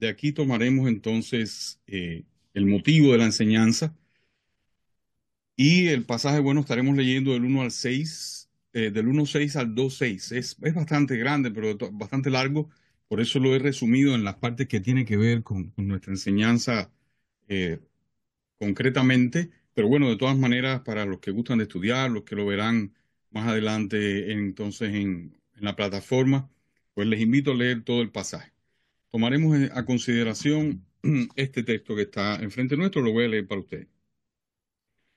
De aquí tomaremos entonces el motivo de la enseñanza y el pasaje, bueno, estaremos leyendo del 1 al 6, del 1:6 al 2:6. Es bastante grande, pero bastante largo, por eso lo he resumido en las partes que tienen que ver con nuestra enseñanza eh, concretamente. Pero bueno, de todas maneras, para los que gustan de estudiar, los que lo verán más adelante entonces en la plataforma, pues les invito a leer todo el pasaje. Tomaremos a consideración este texto que está enfrente nuestro, lo voy a leer para ustedes.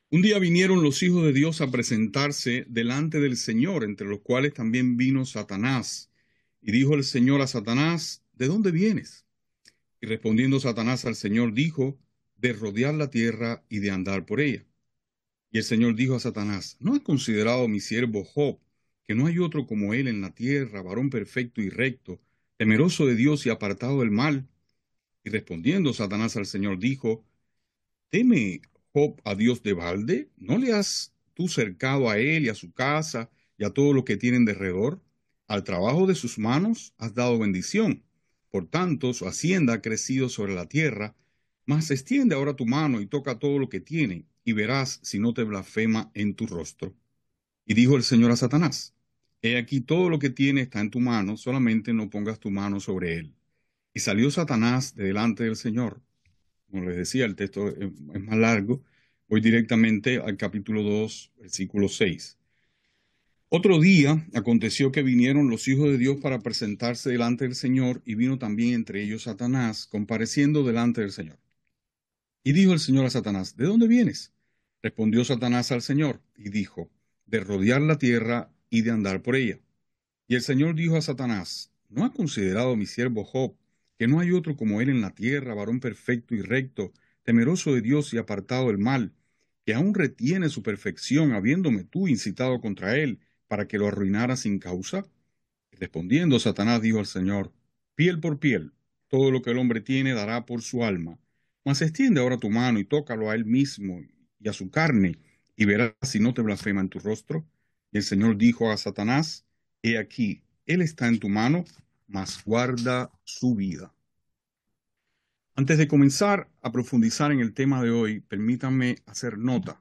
Un día vinieron los hijos de Dios a presentarse delante del Señor, entre los cuales también vino Satanás. Y dijo el Señor a Satanás, ¿de dónde vienes? Y respondiendo Satanás al Señor, dijo, de rodear la tierra y de andar por ella. Y el Señor dijo a Satanás, ¿no has considerado a mi siervo Job, que no hay otro como él en la tierra, varón perfecto y recto, temeroso de Dios y apartado del mal? Y respondiendo Satanás al Señor dijo, ¿teme Job a Dios de balde? ¿No le has tú cercado a él y a su casa y a todo lo que tienen de alrededor? Al trabajo de sus manos has dado bendición. Por tanto, su hacienda ha crecido sobre la tierra. Mas extiende ahora tu mano y toca todo lo que tiene, y verás si no te blasfema en tu rostro. Y dijo el Señor a Satanás, he aquí todo lo que tiene está en tu mano, solamente no pongas tu mano sobre él. Y salió Satanás de delante del Señor. Como les decía, el texto es más largo. Voy directamente al capítulo 2, versículo 6. Otro día aconteció que vinieron los hijos de Dios para presentarse delante del Señor, y vino también entre ellos Satanás, compareciendo delante del Señor. Y dijo el Señor a Satanás, ¿de dónde vienes? Respondió Satanás al Señor, y dijo, de rodear la tierra y de andar por ella. Y el Señor dijo a Satanás, ¿no has considerado a mi siervo Job, que no hay otro como él en la tierra, varón perfecto y recto, temeroso de Dios y apartado del mal, que aún retiene su perfección, habiéndome tú incitado contra él, para que lo arruinara sin causa? Y respondiendo Satanás dijo al Señor, piel por piel, todo lo que el hombre tiene dará por su alma. Mas extiende ahora tu mano y tócalo a él mismo y a su carne, y verás si no te blasfema en tu rostro. Y el Señor dijo a Satanás, he aquí, él está en tu mano, mas guarda su vida. Antes de comenzar a profundizar en el tema de hoy, permítanme hacer nota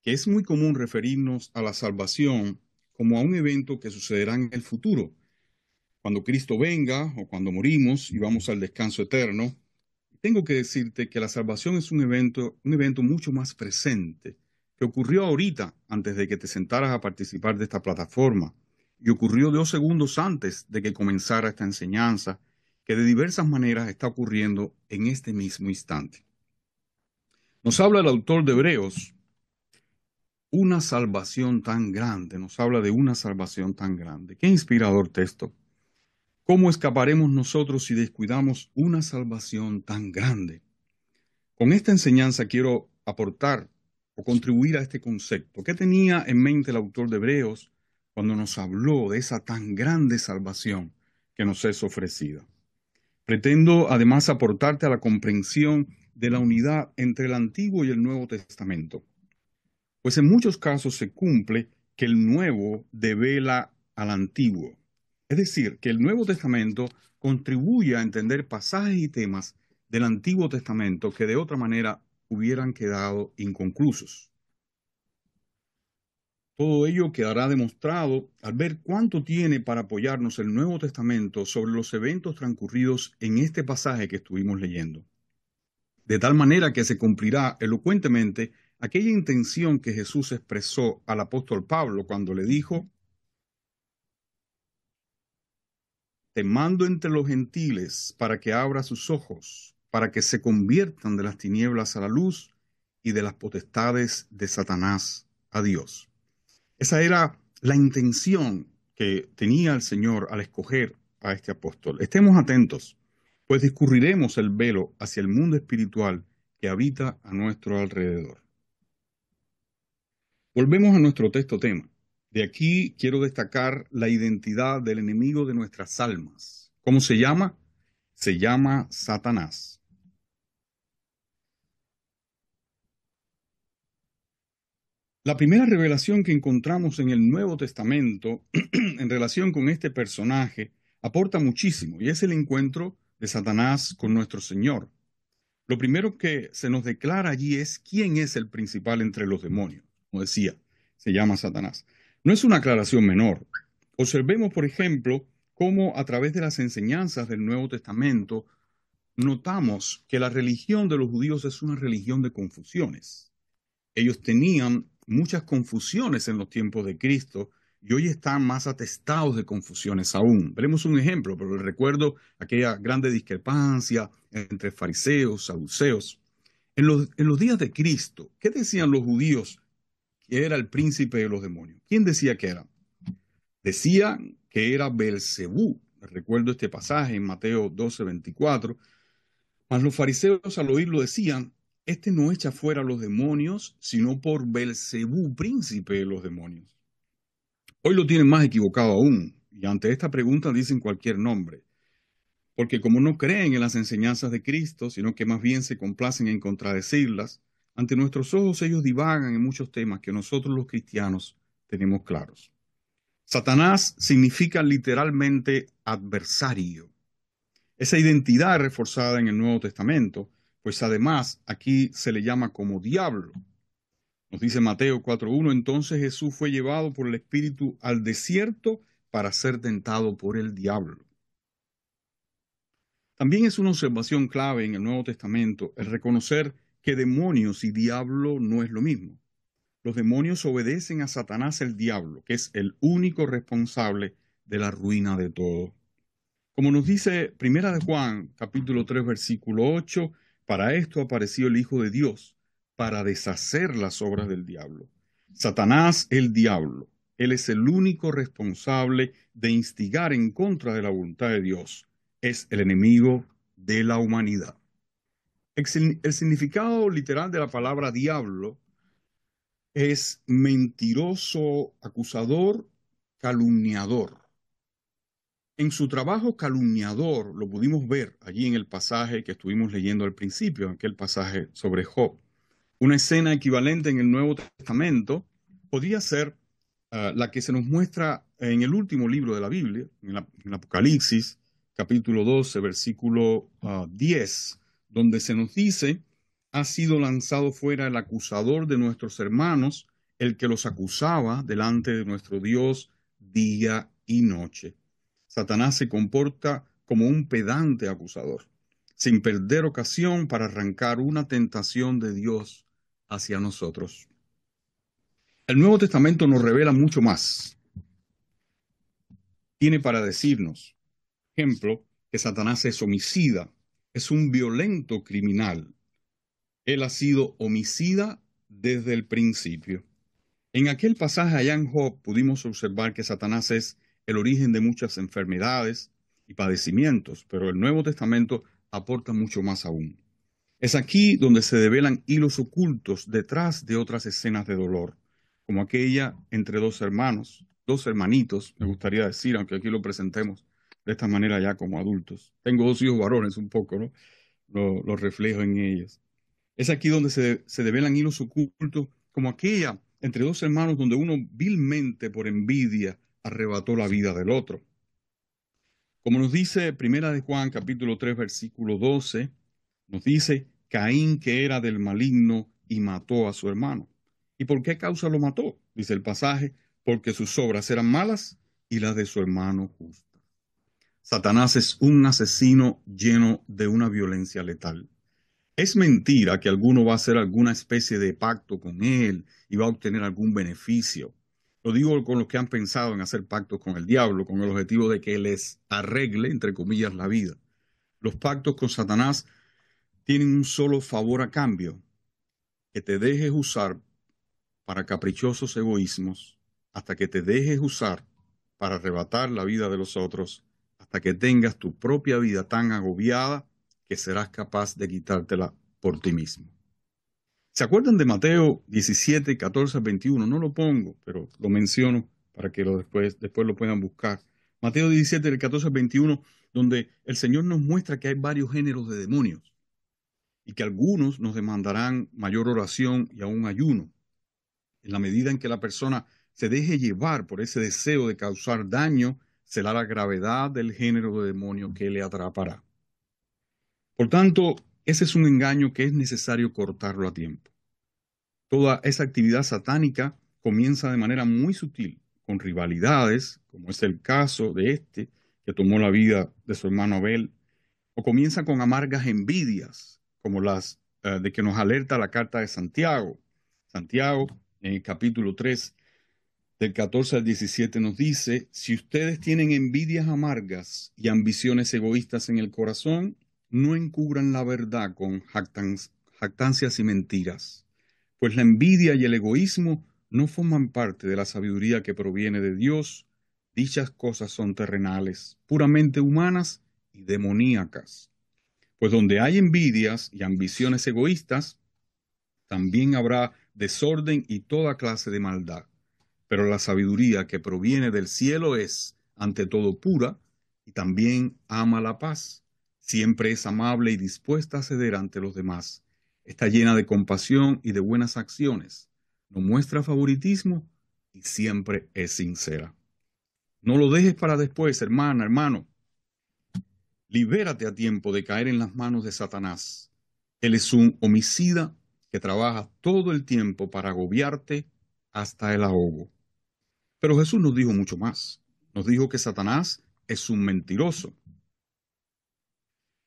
que es muy común referirnos a la salvación como a un evento que sucederá en el futuro, cuando Cristo venga o cuando morimos y vamos al descanso eterno. Tengo que decirte que la salvación es un evento mucho más presente, que ocurrió ahorita antes de que te sentaras a participar de esta plataforma, y ocurrió 2 segundos antes de que comenzara esta enseñanza, que de diversas maneras está ocurriendo en este mismo instante. Nos habla el autor de Hebreos, una salvación tan grande, nos habla de una salvación tan grande. Qué inspirador texto. ¿Cómo escaparemos nosotros si descuidamos una salvación tan grande? Con esta enseñanza quiero aportar o contribuir a este concepto. ¿Qué tenía en mente el autor de Hebreos cuando nos habló de esa tan grande salvación que nos es ofrecida? Pretendo además aportarte a la comprensión de la unidad entre el Antiguo y el Nuevo Testamento, pues en muchos casos se cumple que el Nuevo devela al Antiguo. Es decir, que el Nuevo Testamento contribuye a entender pasajes y temas del Antiguo Testamento que de otra manera hubieran quedado inconclusos. Todo ello quedará demostrado al ver cuánto tiene para apoyarnos el Nuevo Testamento sobre los eventos transcurridos en este pasaje que estuvimos leyendo. De tal manera que se cumplirá elocuentemente aquella intención que Jesús expresó al apóstol Pablo cuando le dijo, te mando entre los gentiles para que abra sus ojos, para que se conviertan de las tinieblas a la luz y de las potestades de Satanás a Dios. Esa era la intención que tenía el Señor al escoger a este apóstol. Estemos atentos, pues discurriremos el velo hacia el mundo espiritual que habita a nuestro alrededor. Volvemos a nuestro texto tema. De aquí quiero destacar la identidad del enemigo de nuestras almas. ¿Cómo se llama? Se llama Satanás. La primera revelación que encontramos en el Nuevo Testamento en relación con este personaje aporta muchísimo, y es el encuentro de Satanás con nuestro Señor. Lo primero que se nos declara allí es quién es el principal entre los demonios. Como decía, se llama Satanás. No es una aclaración menor. Observemos, por ejemplo, cómo a través de las enseñanzas del Nuevo Testamento notamos que la religión de los judíos es una religión de confusiones. Ellos tenían muchas confusiones en los tiempos de Cristo y hoy están más atestados de confusiones aún. Veremos un ejemplo, pero recuerdo aquella grande discrepancia entre fariseos, saduceos. En los días de Cristo, ¿qué decían los judíos que era el príncipe de los demonios? ¿Quién decía que era? Decían que era Belcebú. Recuerdo este pasaje en Mateo 12:24. Mas los fariseos al oírlo decían, este no echa fuera a los demonios, sino por Belcebú, príncipe de los demonios. Hoy lo tienen más equivocado aún, y ante esta pregunta dicen cualquier nombre, porque como no creen en las enseñanzas de Cristo, sino que más bien se complacen en contradecirlas, ante nuestros ojos ellos divagan en muchos temas que nosotros los cristianos tenemos claros. Satanás significa literalmente adversario. Esa identidad es reforzada en el Nuevo Testamento, pues además aquí se le llama como diablo. Nos dice Mateo 4:1, entonces Jesús fue llevado por el Espíritu al desierto para ser tentado por el diablo. También es una observación clave en el Nuevo Testamento el reconocer que demonios y diablo no es lo mismo. Los demonios obedecen a Satanás el diablo, que es el único responsable de la ruina de todo. Como nos dice Primera de Juan, capítulo 3, versículo 8, para esto apareció el Hijo de Dios, para deshacer las obras del diablo. Satanás, el diablo, él es el único responsable de instigar en contra de la voluntad de Dios. Es el enemigo de la humanidad. El significado literal de la palabra diablo es mentiroso, acusador, calumniador. En su trabajo calumniador lo pudimos ver allí en el pasaje que estuvimos leyendo al principio, aquel pasaje sobre Job. Una escena equivalente en el Nuevo Testamento podría ser la que se nos muestra en el último libro de la Biblia, en Apocalipsis, capítulo 12, versículo 10, donde se nos dice, ha sido lanzado fuera el acusador de nuestros hermanos, el que los acusaba delante de nuestro Dios día y noche. Satanás se comporta como un pedante acusador, sin perder ocasión para arrancar una tentación de Dios hacia nosotros. El Nuevo Testamento nos revela mucho más. Tiene para decirnos, por ejemplo, que Satanás es homicida, es un violento criminal. Él ha sido homicida desde el principio. En aquel pasaje allá en Job pudimos observar que Satanás es el origen de muchas enfermedades y padecimientos, pero el Nuevo Testamento aporta mucho más aún. Es aquí donde se develan hilos ocultos detrás de otras escenas de dolor, como aquella entre dos hermanos, dos hermanitos, me gustaría decir, aunque aquí lo presentemos de esta manera ya como adultos. Tengo dos hijos varones un poco, ¿no? Lo reflejo en ellos. Es aquí donde se develan hilos ocultos, como aquella entre dos hermanos donde uno vilmente por envidia arrebató la vida del otro. Como nos dice Primera de Juan, capítulo 3, versículo 12, nos dice, Caín que era del maligno y mató a su hermano. ¿Y por qué causa lo mató? Dice el pasaje, porque sus obras eran malas y las de su hermano justas. Satanás es un asesino lleno de una violencia letal. Es mentira que alguno va a hacer alguna especie de pacto con él y va a obtener algún beneficio. Lo digo con los que han pensado en hacer pactos con el diablo, con el objetivo de que les arregle, entre comillas, la vida. Los pactos con Satanás tienen un solo favor a cambio, que te dejes usar para caprichosos egoísmos, hasta que te dejes usar para arrebatar la vida de los otros, hasta que tengas tu propia vida tan agobiada que serás capaz de quitártela por ti mismo. ¿Se acuerdan de Mateo 17, 14, 21? No lo pongo, pero lo menciono para que después lo puedan buscar. Mateo 17, del 14 al 21, donde el Señor nos muestra que hay varios géneros de demonios y que algunos nos demandarán mayor oración y aún ayuno. En la medida en que la persona se deje llevar por ese deseo de causar daño, será la gravedad del género de demonio que le atrapará. Por tanto, ese es un engaño que es necesario cortarlo a tiempo. Toda esa actividad satánica comienza de manera muy sutil, con rivalidades, como es el caso de este, que tomó la vida de su hermano Abel, o comienza con amargas envidias, como las de que nos alerta la carta de Santiago. Santiago, en el capítulo 3, del 14 al 17, nos dice: si ustedes tienen envidias amargas y ambiciones egoístas en el corazón, no encubran la verdad con jactancias y mentiras, pues la envidia y el egoísmo no forman parte de la sabiduría que proviene de Dios. Dichas cosas son terrenales, puramente humanas y demoníacas. Pues donde hay envidias y ambiciones egoístas, también habrá desorden y toda clase de maldad. Pero la sabiduría que proviene del cielo es, ante todo, pura, y también ama la paz. Siempre es amable y dispuesta a ceder ante los demás. Está llena de compasión y de buenas acciones. No muestra favoritismo y siempre es sincera. No lo dejes para después, hermana, hermano. Libérate a tiempo de caer en las manos de Satanás. Él es un homicida que trabaja todo el tiempo para agobiarte hasta el ahogo. Pero Jesús nos dijo mucho más. Nos dijo que Satanás es un mentiroso.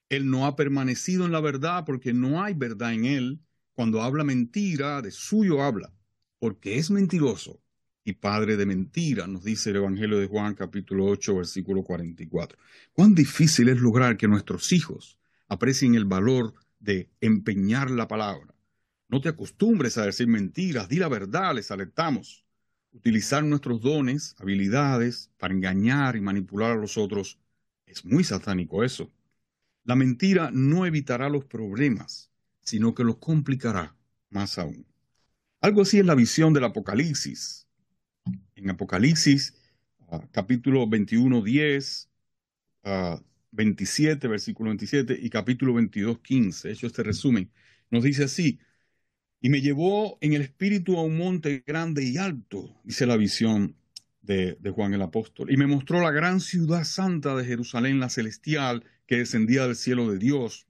Él no ha permanecido en la verdad porque no hay verdad en él. Cuando habla mentira, de suyo habla, porque es mentiroso y padre de mentira, nos dice el Evangelio de Juan capítulo 8, versículo 44. Cuán difícil es lograr que nuestros hijos aprecien el valor de empeñar la palabra. No te acostumbres a decir mentiras, di la verdad, les alertamos. Utilizar nuestros dones, habilidades para engañar y manipular a los otros es muy satánico eso. La mentira no evitará los problemas, sino que los complicará más aún. Algo así es la visión del Apocalipsis. En Apocalipsis, capítulo 21, 10, 27, versículo 27, y capítulo 22, 15, hecho este resumen, nos dice así: y me llevó en el espíritu a un monte grande y alto, dice la visión de Juan el apóstol, y me mostró la gran ciudad santa de Jerusalén, la celestial, que descendía del cielo de Dios.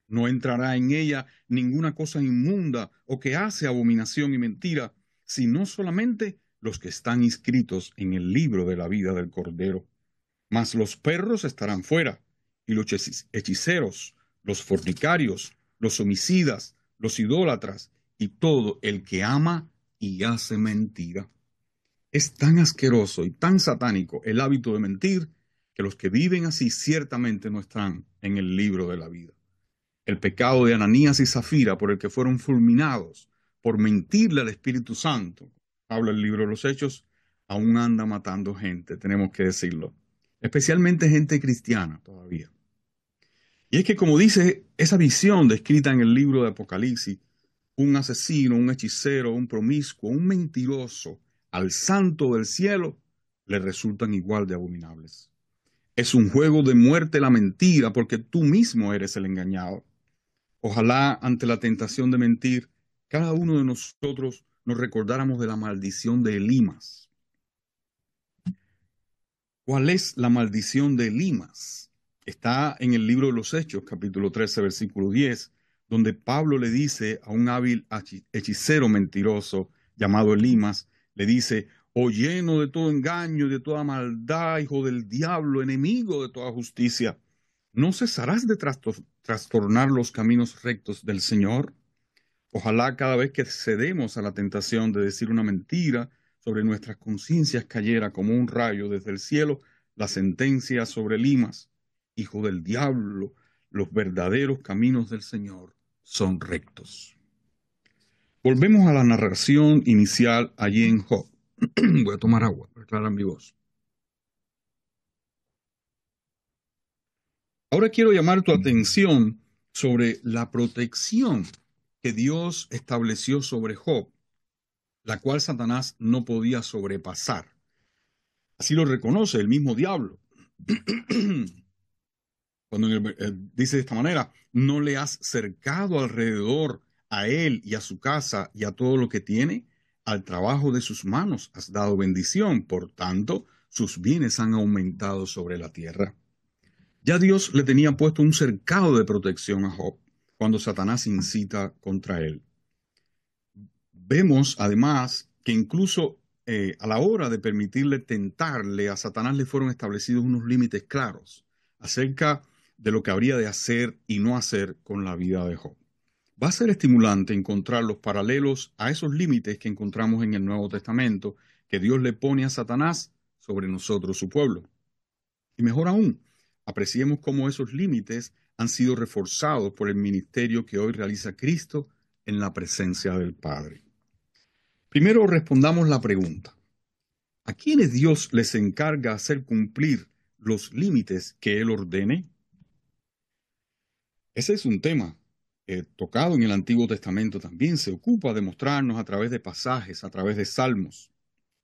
No entrará en ella ninguna cosa inmunda o que hace abominación y mentira, sino solamente los que están inscritos en el libro de la vida del Cordero. Mas los perros estarán fuera, y los hechiceros, los fornicarios, los homicidas, los idólatras, y todo el que ama y hace mentira. Es tan asqueroso y tan satánico el hábito de mentir que los que viven así ciertamente no están en el libro de la vida. El pecado de Ananías y Zafira, por el que fueron fulminados por mentirle al Espíritu Santo, habla el libro de los Hechos, aún anda matando gente, tenemos que decirlo, especialmente gente cristiana todavía. Y es que, como dice esa visión descrita en el libro de Apocalipsis, un asesino, un hechicero, un promiscuo, un mentiroso, al santo del cielo, le resultan igual de abominables. Es un juego de muerte la mentira, porque tú mismo eres el engañado. Ojalá ante la tentación de mentir, cada uno de nosotros nos recordáramos de la maldición de Elimas. ¿Cuál es la maldición de Elimas? Está en el libro de los Hechos, capítulo 13, versículo 10, donde Pablo le dice a un hábil hechicero mentiroso llamado Elimas, le dice: oh lleno de todo engaño y de toda maldad, hijo del diablo, enemigo de toda justicia, ¿no cesarás de trastornar los caminos rectos del Señor? Ojalá cada vez que cedemos a la tentación de decir una mentira, sobre nuestras conciencias cayera como un rayo desde el cielo la sentencia sobre Elimas: hijo del diablo, los verdaderos caminos del Señor son rectos. Volvemos a la narración inicial allí en Job. Voy a tomar agua para aclarar mi voz. Ahora quiero llamar tu atención sobre la protección que Dios estableció sobre Job, la cual Satanás no podía sobrepasar. Así lo reconoce el mismo diablo. Cuando dice de esta manera: ¿no le has cercado alrededor a él y a su casa y a todo lo que tiene? Al trabajo de sus manos has dado bendición, por tanto, sus bienes han aumentado sobre la tierra. Ya Dios le tenía puesto un cercado de protección a Job cuando Satanás incita contra él. Vemos además que incluso a la hora de permitirle tentarle, a Satanás le fueron establecidos unos límites claros acerca de lo que habría de hacer y no hacer con la vida de Job. Va a ser estimulante encontrar los paralelos a esos límites que encontramos en el Nuevo Testamento, que Dios le pone a Satanás sobre nosotros, su pueblo. Y mejor aún, apreciemos cómo esos límites han sido reforzados por el ministerio que hoy realiza Cristo en la presencia del Padre. Primero respondamos la pregunta: ¿a quiénes Dios les encarga hacer cumplir los límites que Él ordene? Ese es un tema tocado en el Antiguo Testamento también. Se ocupa de mostrarnos a través de pasajes, a través de salmos.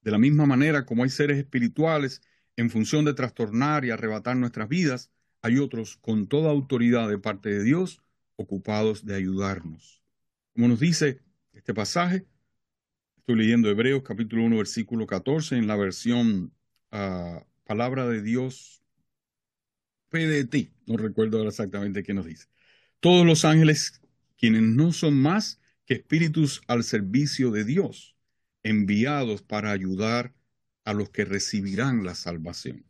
De la misma manera como hay seres espirituales en función de trastornar y arrebatar nuestras vidas, hay otros con toda autoridad de parte de Dios ocupados de ayudarnos. Como nos dice este pasaje, estoy leyendo Hebreos capítulo 1 versículo 14 en la versión Palabra de Dios PDT. No recuerdo ahora exactamente qué nos dice. Todos los ángeles, quienes no son más que espíritus al servicio de Dios, enviados para ayudar a los que recibirán la salvación.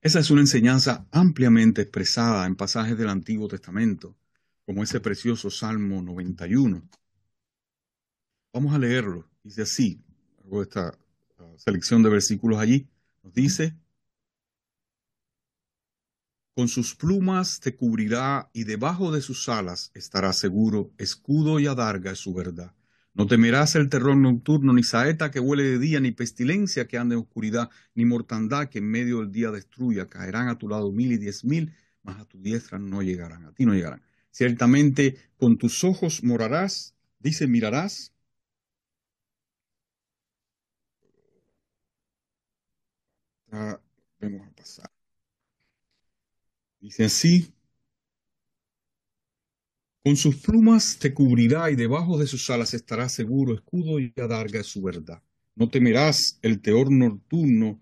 Esa es una enseñanza ampliamente expresada en pasajes del Antiguo Testamento, como ese precioso Salmo 91. Vamos a leerlo. Dice así, hago esta selección de versículos allí. Nos dice: con sus plumas te cubrirá y debajo de sus alas estarás seguro, escudo y adarga es su verdad. No temerás el terror nocturno, ni saeta que huele de día, ni pestilencia que ande en oscuridad, ni mortandad que en medio del día destruya. Caerán a tu lado 1000 y 10.000, mas a tu diestra no llegarán, a ti no llegarán. Ciertamente con tus ojos morarás, dice, mirarás. Vamos a pasar. Dice así: con sus plumas te cubrirá y debajo de sus alas estarás seguro, escudo y adarga es su verdad. No temerás el terror nocturno,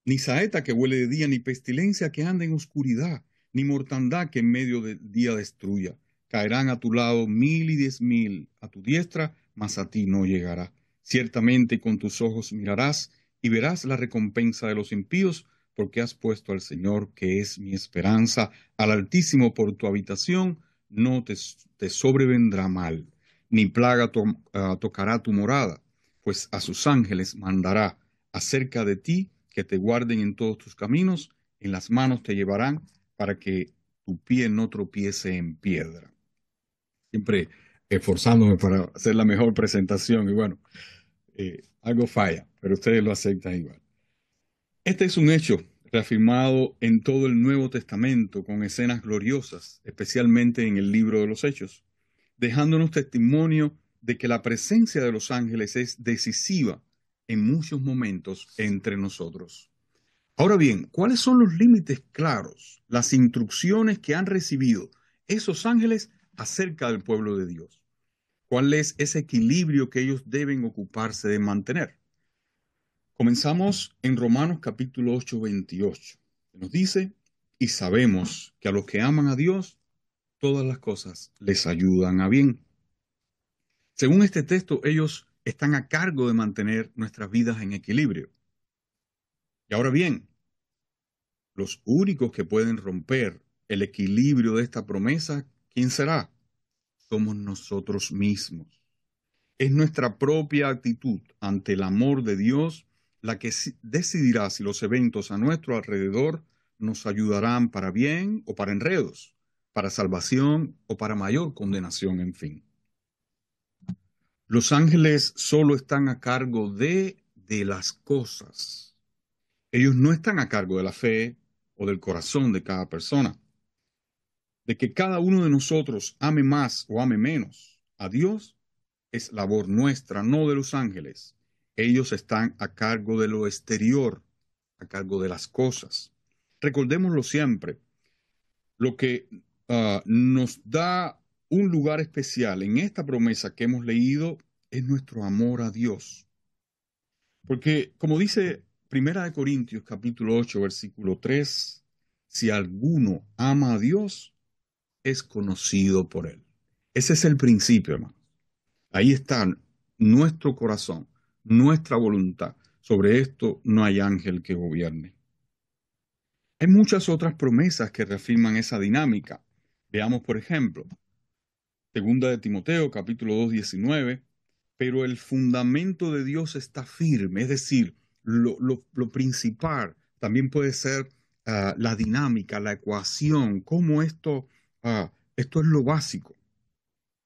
ni saeta que huele de día, ni pestilencia que anda en oscuridad, ni mortandad que en medio del día destruya. Caerán a tu lado 1000 y 10.000 a tu diestra, mas a ti no llegará. Ciertamente con tus ojos mirarás y verás la recompensa de los impíos, porque has puesto al Señor, que es mi esperanza, al Altísimo por tu habitación. No te sobrevendrá mal, ni plaga tocará tu morada, pues a sus ángeles mandará acerca de ti, que te guarden en todos tus caminos, en las manos te llevarán para que tu pie no tropiece en piedra. Siempre esforzándome para hacer la mejor presentación y bueno, algo falla, pero ustedes lo aceptan igual. Este es un hecho reafirmado en todo el Nuevo Testamento con escenas gloriosas, especialmente en el libro de los Hechos, dejándonos testimonio de que la presencia de los ángeles es decisiva en muchos momentos entre nosotros. Ahora bien, ¿cuáles son los límites claros, las instrucciones que han recibido esos ángeles acerca del pueblo de Dios? ¿Cuál es ese equilibrio que ellos deben ocuparse de mantener? Comenzamos en Romanos capítulo 8, 28. Nos dice: y sabemos que a los que aman a Dios, todas las cosas les ayudan a bien. Según este texto, ellos están a cargo de mantener nuestras vidas en equilibrio. Y ahora bien, los únicos que pueden romper el equilibrio de esta promesa, ¿quién será? Somos nosotros mismos. Es nuestra propia actitud ante el amor de Dios la que decidirá si los eventos a nuestro alrededor nos ayudarán para bien o para enredos, para salvación o para mayor condenación, en fin. Los ángeles solo están a cargo de las cosas. Ellos no están a cargo de la fe o del corazón de cada persona. De que cada uno de nosotros ame más o ame menos a Dios es labor nuestra, no de los ángeles. Ellos están a cargo de lo exterior, a cargo de las cosas. Recordémoslo siempre. Lo que nos da un lugar especial en esta promesa que hemos leído es nuestro amor a Dios. Porque, como dice Primera de Corintios, capítulo 8, versículo 3, si alguno ama a Dios, es conocido por él. Ese es el principio, hermano. Ahí está nuestro corazón, nuestra voluntad. Sobre esto no hay ángel que gobierne. Hay muchas otras promesas que reafirman esa dinámica. Veamos, por ejemplo, segunda de Timoteo, capítulo 2, 19, pero el fundamento de Dios está firme, es decir, lo principal también puede ser la dinámica, la ecuación, cómo esto es lo básico.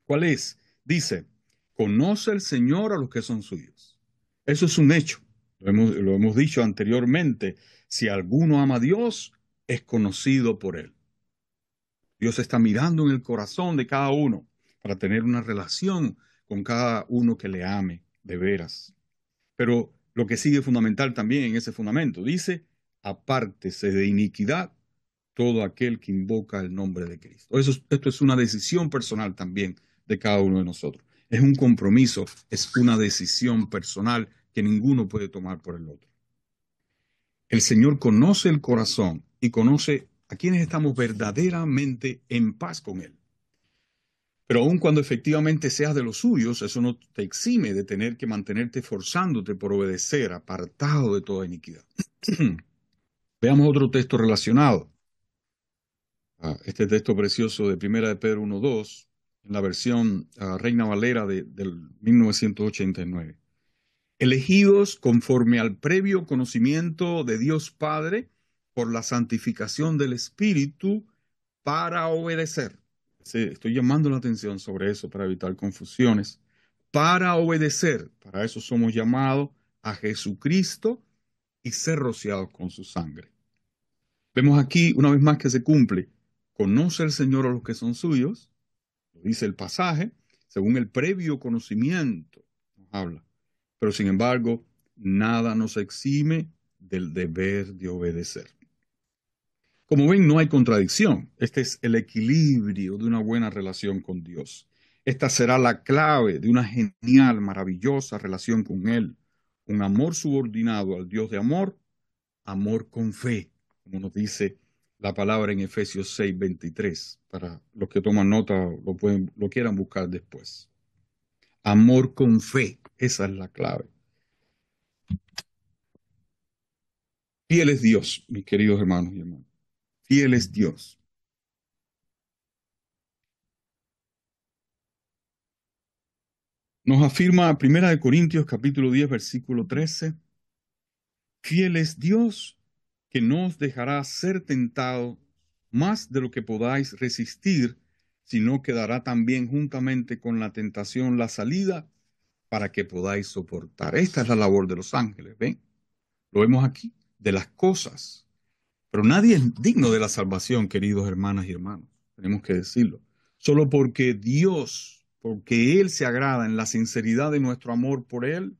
¿Cuál es? Dice, conoce el Señor a los que son suyos. Eso es un hecho. Lo hemos dicho anteriormente. Si alguno ama a Dios, es conocido por él. Dios está mirando en el corazón de cada uno para tener una relación con cada uno que le ame de veras. Pero lo que sigue fundamental también en ese fundamento, dice, apártese de iniquidad todo aquel que invoca el nombre de Cristo. Esto es una decisión personal también de cada uno de nosotros. Es un compromiso, es una decisión personal que ninguno puede tomar por el otro. El Señor conoce el corazón y conoce a quienes estamos verdaderamente en paz con Él. Pero aun cuando efectivamente seas de los suyos, eso no te exime de tener que mantenerte esforzándote por obedecer, apartado de toda iniquidad. Veamos otro texto relacionado. Este texto precioso de Primera de Pedro 1:2, en la versión Reina Valera del 1989. Elegidos conforme al previo conocimiento de Dios Padre por la santificación del Espíritu para obedecer. Sí, estoy llamando la atención sobre eso para evitar confusiones. Para obedecer, para eso somos llamados a Jesucristo y ser rociados con su sangre. Vemos aquí una vez más que se cumple. Conoce el Señor a los que son suyos, lo dice el pasaje, según el previo conocimiento nos habla. Pero sin embargo, nada nos exime del deber de obedecer. Como ven, no hay contradicción. Este es el equilibrio de una buena relación con Dios. Esta será la clave de una genial, maravillosa relación con Él. Un amor subordinado al Dios de amor, amor con fe, como nos dice la palabra en Efesios 6:23. Para los que toman nota, lo quieran buscar después. Amor con fe, esa es la clave. Fiel es Dios, mis queridos hermanos y hermanas. Fiel es Dios. Nos afirma Primera de Corintios capítulo 10, versículo 13. Fiel es Dios, que no os dejará ser tentado más de lo que podáis resistir, sino que dará también juntamente con la tentación la salida para que podáis soportar. Esta es la labor de los ángeles, ¿ven? Lo vemos aquí, de las cosas. Pero nadie es digno de la salvación, queridos hermanas y hermanos. Tenemos que decirlo. Solo porque Dios, porque Él se agrada en la sinceridad de nuestro amor por Él,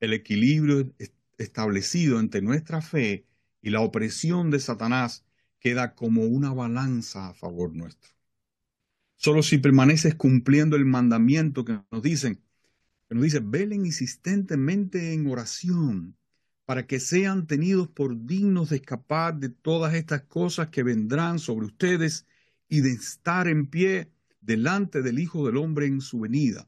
el equilibrio establecido entre nuestra fe y la opresión de Satanás queda como una balanza a favor nuestro. Solo si permaneces cumpliendo el mandamiento que nos dice, velen insistentemente en oración, para que sean tenidos por dignos de escapar de todas estas cosas que vendrán sobre ustedes y de estar en pie delante del Hijo del Hombre en su venida.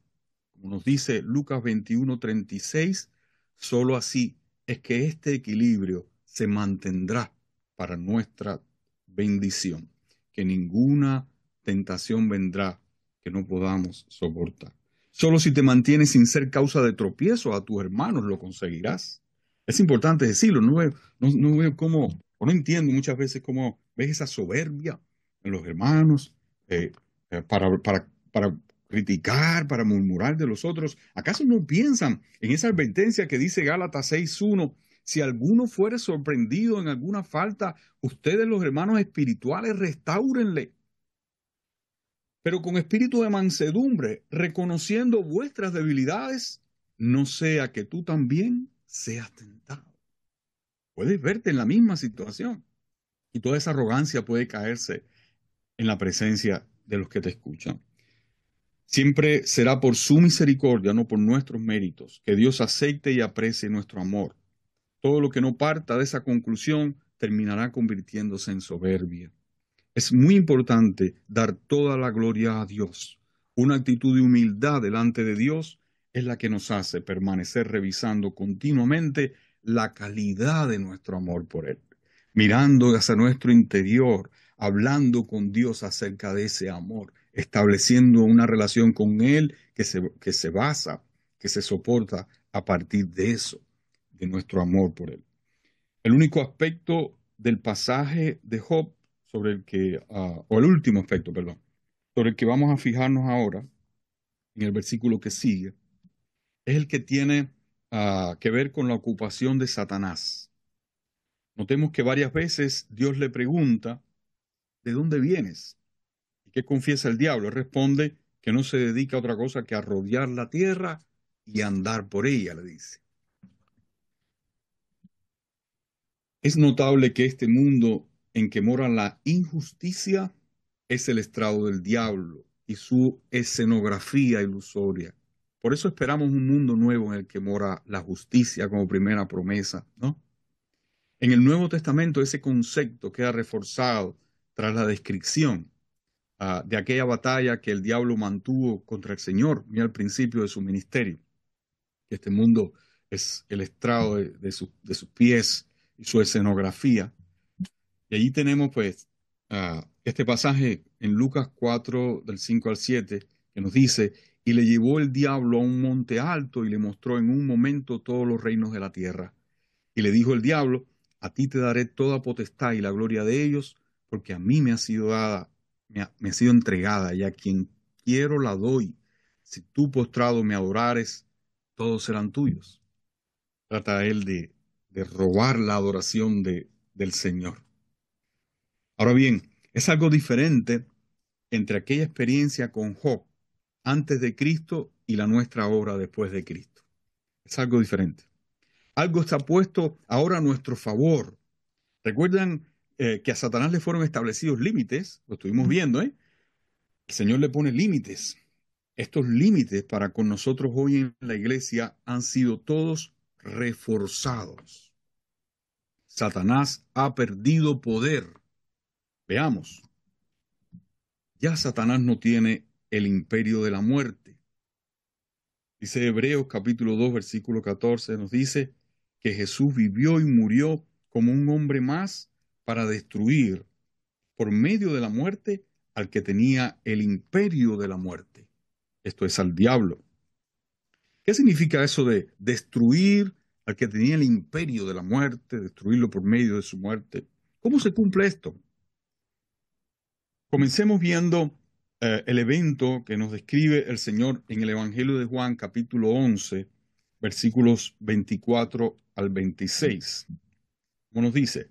Como nos dice Lucas 21:36, solo así es que este equilibrio se mantendrá para nuestra bendición, que ninguna tentación vendrá que no podamos soportar. Solo si te mantienes sin ser causa de tropiezo a tus hermanos lo conseguirás. Es importante decirlo, no veo cómo, o no entiendo muchas veces cómo ves esa soberbia en los hermanos para criticar, para murmurar de los otros. ¿Acaso no piensan en esa advertencia que dice Gálatas 6:1? Si alguno fuere sorprendido en alguna falta, ustedes los hermanos espirituales restáurenle, pero con espíritu de mansedumbre, reconociendo vuestras debilidades, no sea que tú también seas tentado. Puedes verte en la misma situación y toda esa arrogancia puede caerse en la presencia de los que te escuchan. Siempre será por su misericordia, no por nuestros méritos, que Dios acepte y aprecie nuestro amor. Todo lo que no parta de esa conclusión terminará convirtiéndose en soberbia. Es muy importante dar toda la gloria a Dios. Una actitud de humildad delante de Dios es la que nos hace permanecer revisando continuamente la calidad de nuestro amor por Él, mirando hacia nuestro interior, hablando con Dios acerca de ese amor, estableciendo una relación con Él que se basa, que se soporta a partir de eso, de nuestro amor por Él. El único aspecto del pasaje de Job sobre el que, o el último aspecto, perdón, sobre el que vamos a fijarnos ahora, en el versículo que sigue, es el que tiene que ver con la ocupación de Satanás. Notemos que varias veces Dios le pregunta, ¿de dónde vienes? ¿Y qué confiesa el diablo? Él responde que no se dedica a otra cosa que a rodear la tierra y andar por ella, le dice. Es notable que este mundo en que mora la injusticia es el estrado del diablo y su escenografía ilusoria. Por eso esperamos un mundo nuevo en el que mora la justicia como primera promesa, ¿no? En el Nuevo Testamento ese concepto queda reforzado tras la descripción de aquella batalla que el diablo mantuvo contra el Señor muy al principio de su ministerio. Que este mundo es el estrado de sus pies y su escenografía. Y allí tenemos pues este pasaje en Lucas 4 del 5 al 7 que nos dice, y le llevó el diablo a un monte alto y le mostró en un momento todos los reinos de la tierra. Y le dijo el diablo, a ti te daré toda potestad y la gloria de ellos, porque a mí me ha sido dada, me ha sido entregada, y a quien quiero la doy. Si tú postrado me adorares, todos serán tuyos. Trata él de robar la adoración del Señor. Ahora bien, es algo diferente entre aquella experiencia con Job antes de Cristo y la nuestra ahora después de Cristo. Es algo diferente. Algo está puesto ahora a nuestro favor. Recuerdan que a Satanás le fueron establecidos límites, lo estuvimos viendo, ¿eh? El Señor le pone límites. Estos límites para con nosotros hoy en la iglesia han sido todos reforzados. Satanás ha perdido poder. Veamos. Ya Satanás no tiene el imperio de la muerte. Dice Hebreos capítulo 2, versículo 14, nos dice que Jesús vivió y murió como un hombre más para destruir por medio de la muerte al que tenía el imperio de la muerte. Esto es al diablo. ¿Qué significa eso de destruir al que tenía el imperio de la muerte, destruirlo por medio de su muerte? ¿Cómo se cumple esto? Comencemos viendo el evento que nos describe el Señor en el Evangelio de Juan, capítulo 11, versículos 24 al 26. Como nos dice,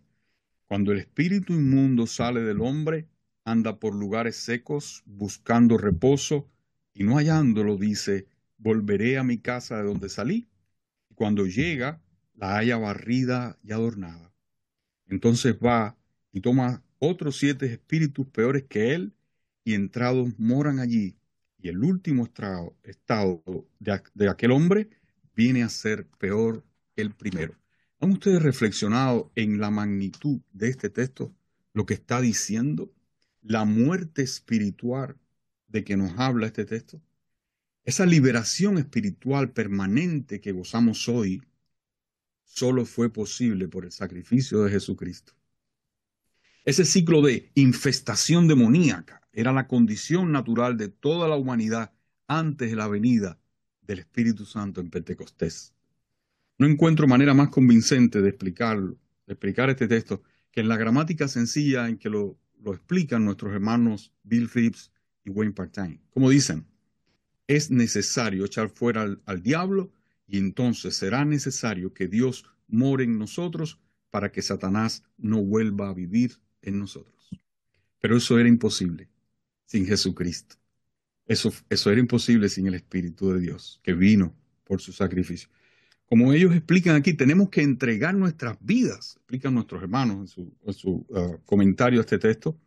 cuando el espíritu inmundo sale del hombre, anda por lugares secos buscando reposo y no hallándolo, dice, volveré a mi casa de donde salí. Y cuando llega, la halla barrida y adornada. Entonces va y toma otros 7 espíritus peores que él, y entrados moran allí. Y el último estado de aquel hombre viene a ser peor que el primero. ¿Han ustedes reflexionado en la magnitud de este texto? Lo que está diciendo, la muerte espiritual de que nos habla este texto. Esa liberación espiritual permanente que gozamos hoy solo fue posible por el sacrificio de Jesucristo. Ese ciclo de infestación demoníaca era la condición natural de toda la humanidad antes de la venida del Espíritu Santo en Pentecostés. No encuentro manera más convincente de explicarlo, de explicar este texto, que en la gramática sencilla en que lo explican nuestros hermanos Bill Phillips y Wayne Partain. Como dicen, es necesario echar fuera al diablo y entonces será necesario que Dios more en nosotros para que Satanás no vuelva a vivir en nosotros. Pero eso era imposible sin Jesucristo. Eso era imposible sin el Espíritu de Dios, que vino por su sacrificio. Como ellos explican aquí, tenemos que entregar nuestras vidas, explican nuestros hermanos en su comentario a este texto,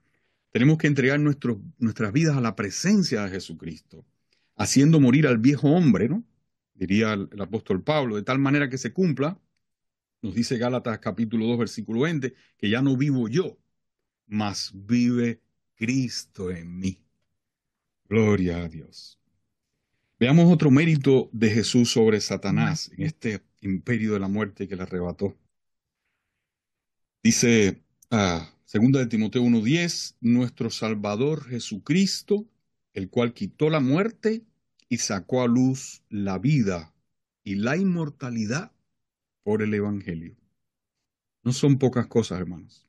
tenemos que entregar nuestras vidas a la presencia de Jesucristo, haciendo morir al viejo hombre, ¿no? Diría el apóstol Pablo, de tal manera que se cumpla Nos dice Gálatas capítulo 2, versículo 20, que ya no vivo yo, mas vive Cristo en mí. Gloria a Dios. Veamos otro mérito de Jesús sobre Satanás en este imperio de la muerte que le arrebató. Dice, segunda de Timoteo 1:10, nuestro Salvador Jesucristo, el cual quitó la muerte y sacó a luz la vida y la inmortalidad por el Evangelio. No son pocas cosas, hermanos.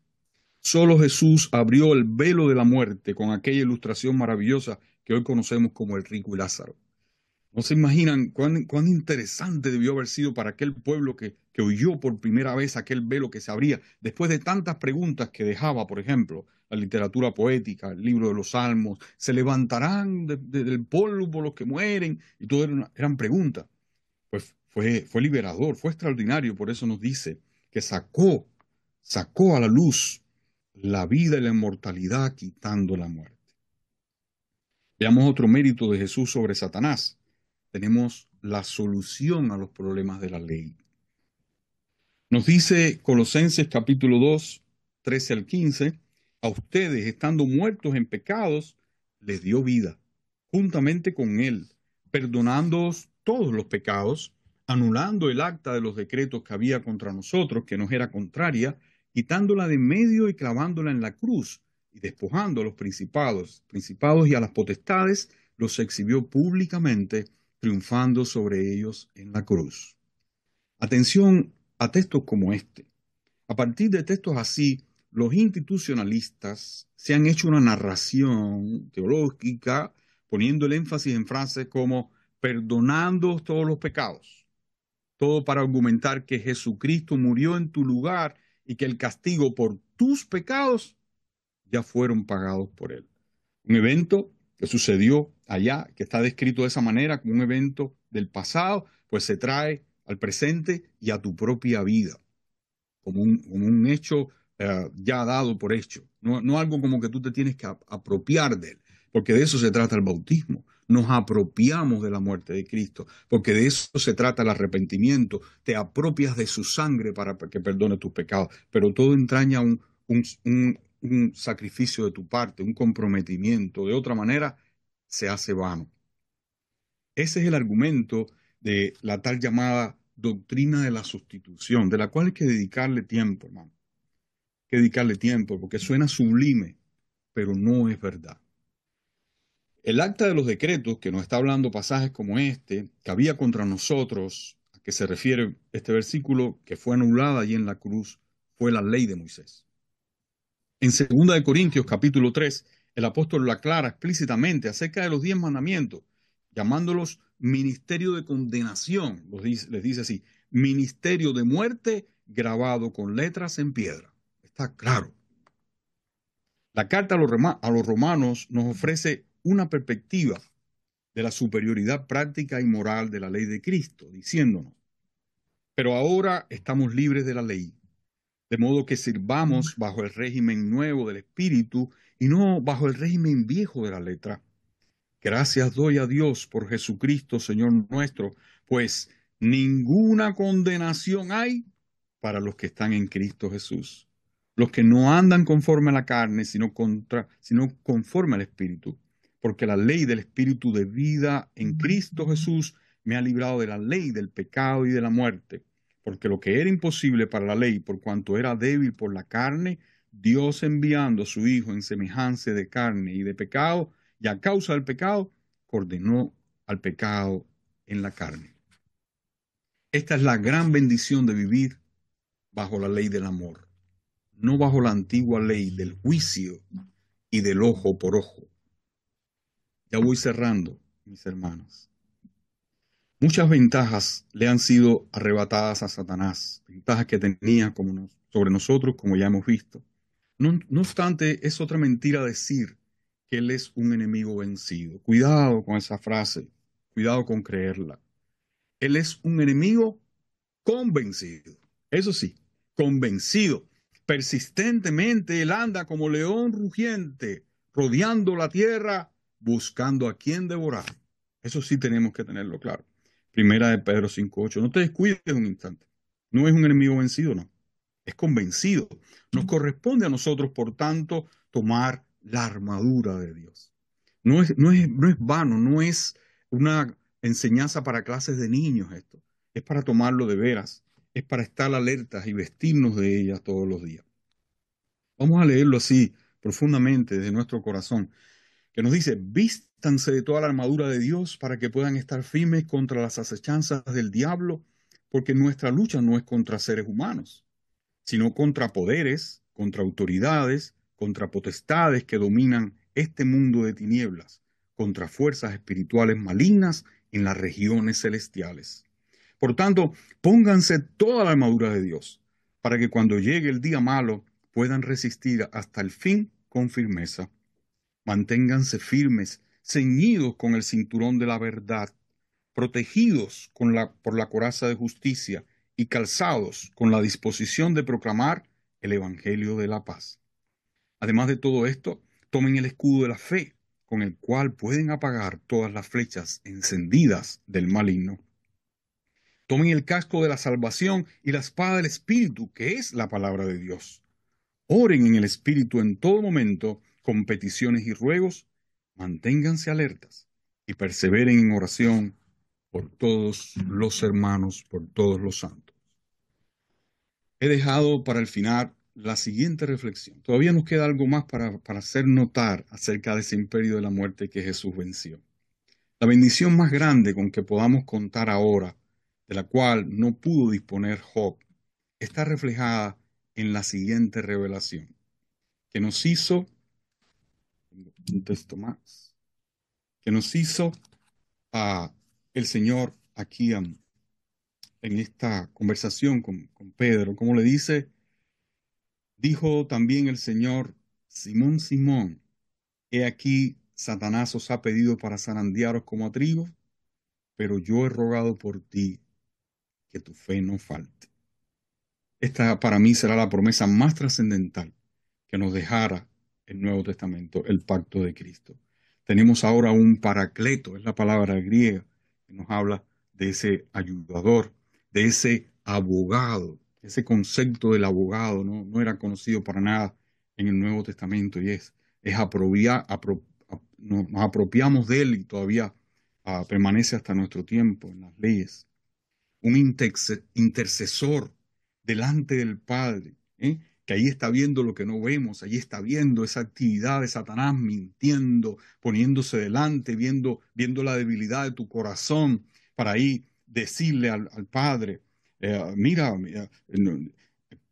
Solo Jesús abrió el velo de la muerte con aquella ilustración maravillosa que hoy conocemos como el rico y Lázaro. No se imaginan cuán interesante debió haber sido para aquel pueblo que oyó por primera vez aquel velo que se abría, después de tantas preguntas que dejaba, por ejemplo, la literatura poética, el libro de los Salmos, se levantarán del polvo los que mueren, y todo eran preguntas. Pues fue liberador, fue extraordinario, por eso nos dice que sacó a la luz la vida y la inmortalidad quitando la muerte. Veamos otro mérito de Jesús sobre Satanás. Tenemos la solución a los problemas de la ley. Nos dice Colosenses capítulo 2, 13 al 15, a ustedes, estando muertos en pecados, les dio vida, juntamente con él, perdonándoos todos los pecados, anulando el acta de los decretos que había contra nosotros, que nos era contraria, quitándola de medio y clavándola en la cruz, y despojando a los principados y a las potestades, los exhibió públicamente, triunfando sobre ellos en la cruz. Atención a textos como este. A partir de textos así, los institucionalistas se han hecho una narración teológica poniendo el énfasis en frases como perdonando todos los pecados. Todo para argumentar que Jesucristo murió en tu lugar y que el castigo por tus pecados ya fueron pagados por él. Un evento que sucedió allá, que está descrito de esa manera como un evento del pasado, pues se trae al presente y a tu propia vida, como un hecho ya dado por hecho, no algo como que tú te tienes que apropiar de él, porque de eso se trata el bautismo. Nos apropiamos de la muerte de Cristo, porque de eso se trata el arrepentimiento. Te apropias de su sangre para que perdone tus pecados, pero todo entraña un sacrificio de tu parte, un comprometimiento. De otra manera, se hace vano. Ese es el argumento de la tal llamada doctrina de la sustitución, de la cual hay que dedicarle tiempo, hermano. Hay que dedicarle tiempo, porque suena sublime, pero no es verdad. El acta de los decretos, que nos está hablando pasajes como este, que había contra nosotros, a que se refiere este versículo, que fue anulada allí en la cruz, fue la ley de Moisés. En 2 de Corintios capítulo 3, el apóstol lo aclara explícitamente acerca de los 10 mandamientos, llamándolos ministerio de condenación. Les dice así, ministerio de muerte grabado con letras en piedra. Está claro. La carta a los romanos nos ofrece una perspectiva de la superioridad práctica y moral de la ley de Cristo, diciéndonos, pero ahora estamos libres de la ley, de modo que sirvamos bajo el régimen nuevo del Espíritu y no bajo el régimen viejo de la letra. Gracias doy a Dios por Jesucristo, Señor nuestro, pues ninguna condenación hay para los que están en Cristo Jesús, los que no andan conforme a la carne, sino conforme al Espíritu, porque la ley del Espíritu de vida en Cristo Jesús me ha librado de la ley del pecado y de la muerte, porque lo que era imposible para la ley, por cuanto era débil por la carne, Dios enviando a su Hijo en semejanza de carne y de pecado, y a causa del pecado, condenó al pecado en la carne. Esta es la gran bendición de vivir bajo la ley del amor, no bajo la antigua ley del juicio y del ojo por ojo. Ya voy cerrando, mis hermanos. Muchas ventajas le han sido arrebatadas a Satanás, ventajas que tenía sobre nosotros, como ya hemos visto. No obstante, es otra mentira decir que él es un enemigo vencido. Cuidado con esa frase, cuidado con creerla. Él es un enemigo convencido. Eso sí, convencido. Persistentemente él anda como león rugiente, rodeando la tierra, buscando a quien devorar. Eso sí tenemos que tenerlo claro. Primera de Pedro 5:8. No te descuides un instante. No es un enemigo vencido, no. Es convencido. Nos corresponde a nosotros, por tanto, tomar la armadura de Dios. No es vano, no es una enseñanza para clases de niños esto. Es para tomarlo de veras. Es para estar alertas y vestirnos de ella todos los días. Vamos a leerlo así profundamente desde nuestro corazón, que nos dice: vístanse de toda la armadura de Dios para que puedan estar firmes contra las acechanzas del diablo, porque nuestra lucha no es contra seres humanos, sino contra poderes, contra autoridades, contra potestades que dominan este mundo de tinieblas, contra fuerzas espirituales malignas en las regiones celestiales. Por tanto, pónganse toda la armadura de Dios, para que cuando llegue el día malo puedan resistir hasta el fin con firmeza. Manténganse firmes, ceñidos con el cinturón de la verdad, protegidos por la coraza de justicia y calzados con la disposición de proclamar el Evangelio de la paz. Además de todo esto, tomen el escudo de la fe, con el cual pueden apagar todas las flechas encendidas del maligno. Tomen el casco de la salvación y la espada del Espíritu, que es la palabra de Dios. Oren en el Espíritu en todo momento, con peticiones y ruegos. Manténganse alertas y perseveren en oración por todos los hermanos, por todos los santos. He dejado para el final la siguiente reflexión. Todavía nos queda algo más para hacer notar acerca de ese imperio de la muerte que Jesús venció. La bendición más grande con que podamos contar ahora, de la cual no pudo disponer Job, está reflejada en la siguiente revelación, que nos hizo, un texto más, que nos hizo el Señor aquí en esta conversación con Pedro. Como le dice: dijo también el Señor: Simón, Simón, he aquí Satanás os ha pedido para zarandearos como a trigo, pero yo he rogado por ti que tu fe no falte. Esta para mí será la promesa más trascendental que nos dejara el Nuevo Testamento, el pacto de Cristo. Tenemos ahora un paracleto, es la palabra griega que nos habla de ese ayudador, de ese abogado. Ese concepto del abogado no era conocido para nada en el Nuevo Testamento, y nos apropiamos de él, y todavía permanece hasta nuestro tiempo en las leyes. Un intercesor delante del Padre, que ahí está viendo lo que no vemos, ahí está viendo esa actividad de Satanás mintiendo, poniéndose delante, viendo la debilidad de tu corazón, para ahí decirle al Padre: mira,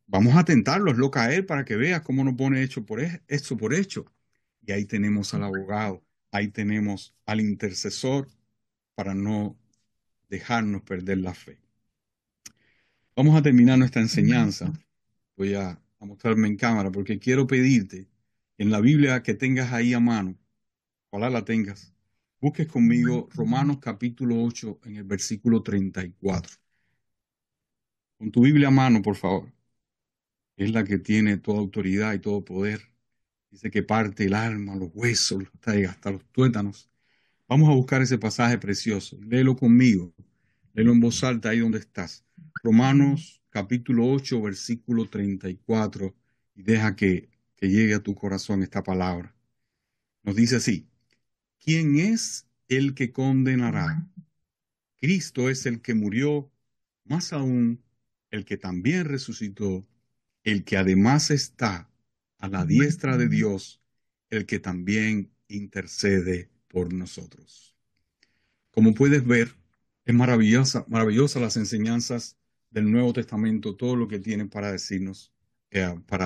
vamos a tentarlo, hazlo caer para que veas cómo nos pone hecho por hecho. Y ahí tenemos al abogado, ahí tenemos al intercesor para no dejarnos perder la fe. Vamos a terminar nuestra enseñanza. Voy a mostrarme en cámara porque quiero pedirte en la Biblia que tengas ahí a mano, ojalá la tengas, busques conmigo Romanos capítulo 8 en el versículo 34. Con tu Biblia a mano, por favor. Es la que tiene toda autoridad y todo poder. Dice que parte el alma, los huesos, hasta los tuétanos. Vamos a buscar ese pasaje precioso. Léelo conmigo. Léelo en voz alta ahí donde estás. Romanos capítulo 8, versículo 34. Y deja que llegue a tu corazón esta palabra. Nos dice así: ¿quién es el que condenará? Cristo es el que murió, más aún el que también resucitó, el que además está a la diestra de Dios, el que también intercede por nosotros. Como puedes ver, es maravillosa las enseñanzas del Nuevo Testamento, todo lo que tiene para decirnos, para